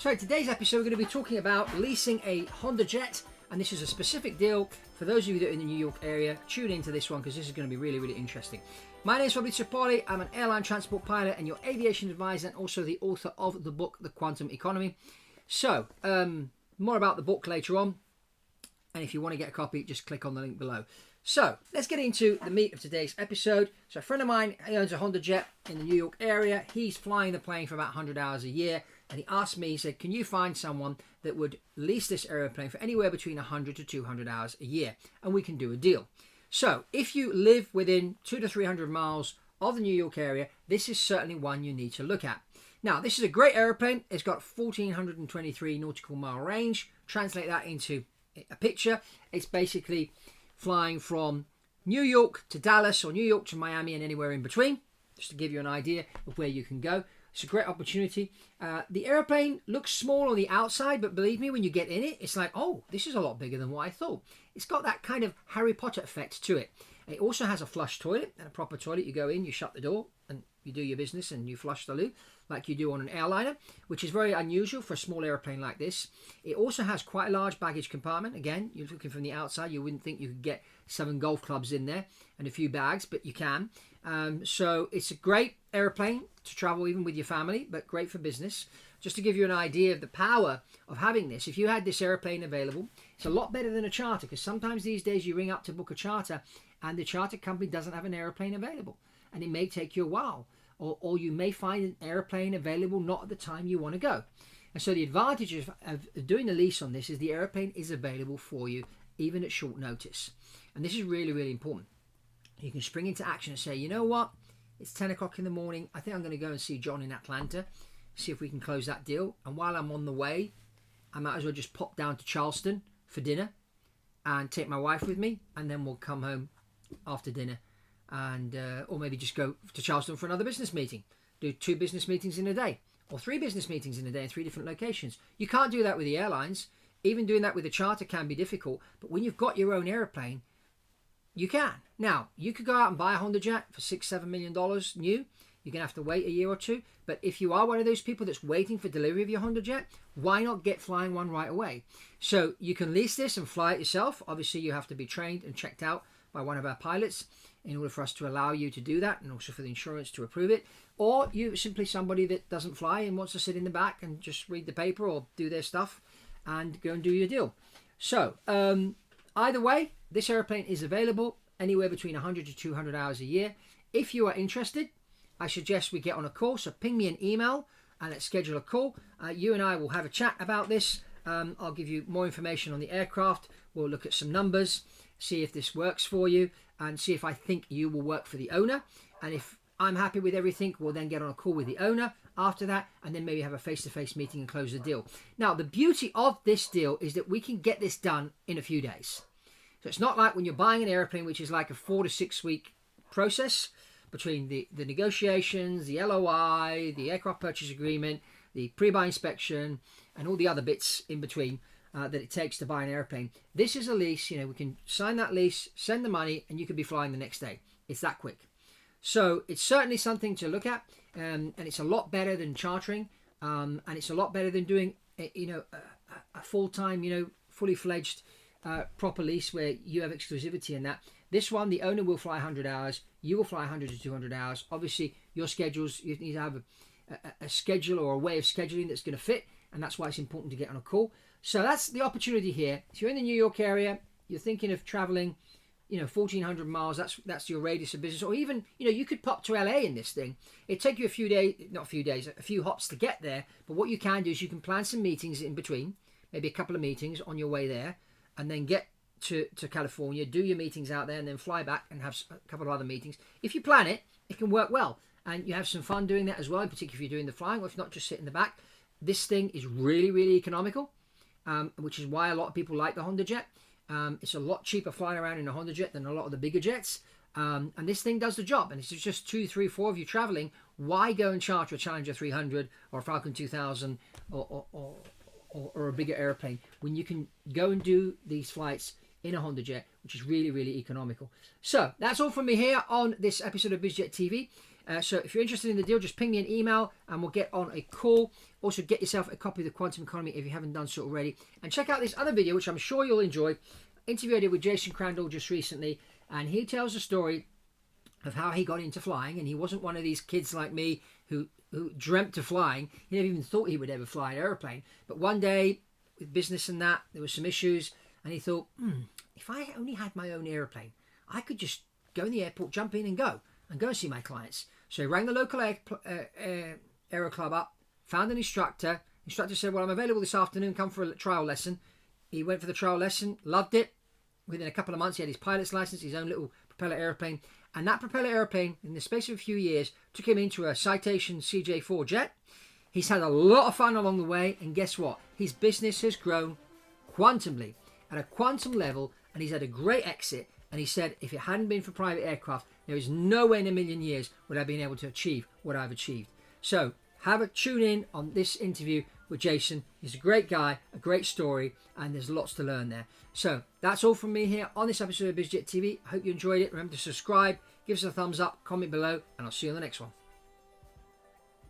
So in today's episode, we're going to be talking about leasing a Hondajet, and this is a specific deal for those of you that are in the New York area. Tune into this one because this is going to be really, really interesting. My name is Fabrizio Poli. I'm an airline transport pilot and your aviation advisor, and also the author of the book, The Quantum Economy. So, more about the book later on, and if you want to get a copy, just click on the link below. So, let's get into the meat of today's episode. So, a friend of mine, he owns a Hondajet in the New York area. He's flying the plane for about 100 hours a year. And he asked me, he said, can you find someone that would lease this aeroplane for anywhere between 100 to 200 hours a year? And we can do a deal. So, if you live within 200 to 300 miles of the New York area, this is certainly one you need to look at. Now, this is a great aeroplane. It's got 1,423 nautical mile range. Translate that into a picture. It's basically flying from New York to Dallas or New York to Miami and anywhere in between, just to give you an idea of where you can go. It's a great opportunity. The airplane looks small on the outside, but believe me, when you get in it, it's like, oh, this is a lot bigger than what I thought. It's got that kind of Harry Potter effect to it. It also has a flush toilet and a proper toilet. You go in, you shut the door, and you do your business, and you flush the loo like you do on an airliner, which is very unusual for a small airplane like this. It also has quite a large baggage compartment. Again, you're looking from the outside, you wouldn't think you could get 7 golf clubs in there and a few bags, but you can. So it's a great airplane to travel even with your family, but great for business. Just to give you an idea of the power of having this, if you had this airplane available, it's a lot better than a charter, because sometimes these days you ring up to book a charter and the charter company doesn't have an airplane available, and it may take you a while, or you may find an airplane available not at the time you want to go. And so the advantage of doing a lease on this is the airplane is available for you even at short notice. And this is really, really important. You can spring into action and say, you know what, it's 10 o'clock in the morning. I think I'm going to go and see John in Atlanta, see if we can close that deal. And while I'm on the way, I might as well just pop down to Charleston for dinner and take my wife with me, and then we'll come home after dinner, and or maybe just go to Charleston for another business meeting. Do 2 business meetings in a day, or 3 business meetings in a day in 3 different locations. You can't do that with the airlines. Even doing that with a charter can be difficult, but when you've got your own airplane, you can. Now, you could go out and buy a Hondajet for $6-7 million new. You're going to have to wait a year or 2. But if you are one of those people that's waiting for delivery of your Hondajet, why not get flying one right away? So you can lease this and fly it yourself. Obviously, you have to be trained and checked out by one of our pilots in order for us to allow you to do that, and also for the insurance to approve it. Or you're simply somebody that doesn't fly and wants to sit in the back and just read the paper or do their stuff and go and do your deal. So, either way, this airplane is available anywhere between 100 to 200 hours a year. If you are interested, I suggest we get on a call. So ping me an email and let's schedule a call. You and I will have a chat about this. I'll give you more information on the aircraft. We'll look at some numbers, see if this works for you, and see if I think you will work for the owner. And if I'm happy with everything, we'll then get on a call with the owner after that, and then maybe have a face-to-face meeting and close the deal. Now, the beauty of this deal is that we can get this done in a few days. So it's not like when you're buying an airplane, which is like a 4 to 6 week process between the negotiations, the LOI, the aircraft purchase agreement, the pre-buy inspection, and all the other bits in between that it takes to buy an airplane. This is a lease. You know, we can sign that lease, send the money, and you could be flying the next day. It's that quick. So it's certainly something to look at, and it's a lot better than chartering, and it's a lot better than doing a full-time, fully fledged proper lease where you have exclusivity in that. This one, the owner will fly 100 hours, you will fly 100 to 200 hours. Obviously, your schedules, you need to have a schedule or a way of scheduling that's going to fit, and that's why it's important to get on a call. So that's the opportunity here. If you're in the New York area, you're thinking of traveling 1,400 miles, that's your radius of business. Or even, you could pop to LA in this thing. It'd take you a few hops to get there. But what you can do is you can plan some meetings in between, maybe a couple of meetings on your way there, and then get to California, do your meetings out there, and then fly back and have a couple of other meetings. If you plan it, it can work well. And you have some fun doing that as well, in particular if you're doing the flying, or if not, just sit in the back. This thing is really, really economical, which is why a lot of people like the Hondajet. It's a lot cheaper flying around in a Hondajet than a lot of the bigger jets. And this thing does the job. And it's just 2, 3, 4 of you traveling. Why go and charter a Challenger 300 or a Falcon 2000 or a bigger airplane when you can go and do these flights in a Hondajet, which is really, really economical. So that's all from me here on this episode of Biz Jet TV. So if you're interested in the deal, just ping me an email and we'll get on a call. Also, get yourself a copy of the Quantum Economy if you haven't done so already. And check out this other video, which I'm sure you'll enjoy. Interview I did with Jason Crandall just recently. And he tells a story of how he got into flying. And he wasn't one of these kids like me who dreamt of flying. He never even thought he would ever fly an aeroplane. But one day, with business and that, there were some issues. And he thought, if I only had my own aeroplane, I could just go in the airport, jump in and go see my clients. So he rang the local aero club up, found an instructor. Instructor said, well, I'm available this afternoon, come for a trial lesson. He went for the trial lesson, loved it. Within a couple of months, he had his pilot's license, his own little propeller airplane. And that propeller airplane, in the space of a few years, took him into a Citation CJ4 jet. He's had a lot of fun along the way. And guess what? His business has grown quantumly, at a quantum level. And he's had a great exit. And he said, if it hadn't been for private aircraft, there is no way in a million years would I have been able to achieve what I've achieved. So have a tune in on this interview with Jason. He's a great guy, a great story, and there's lots to learn there. So that's all from me here on this episode of Biz Jet TV. I hope you enjoyed it. Remember to subscribe, give us a thumbs up, comment below, and I'll see you on the next one.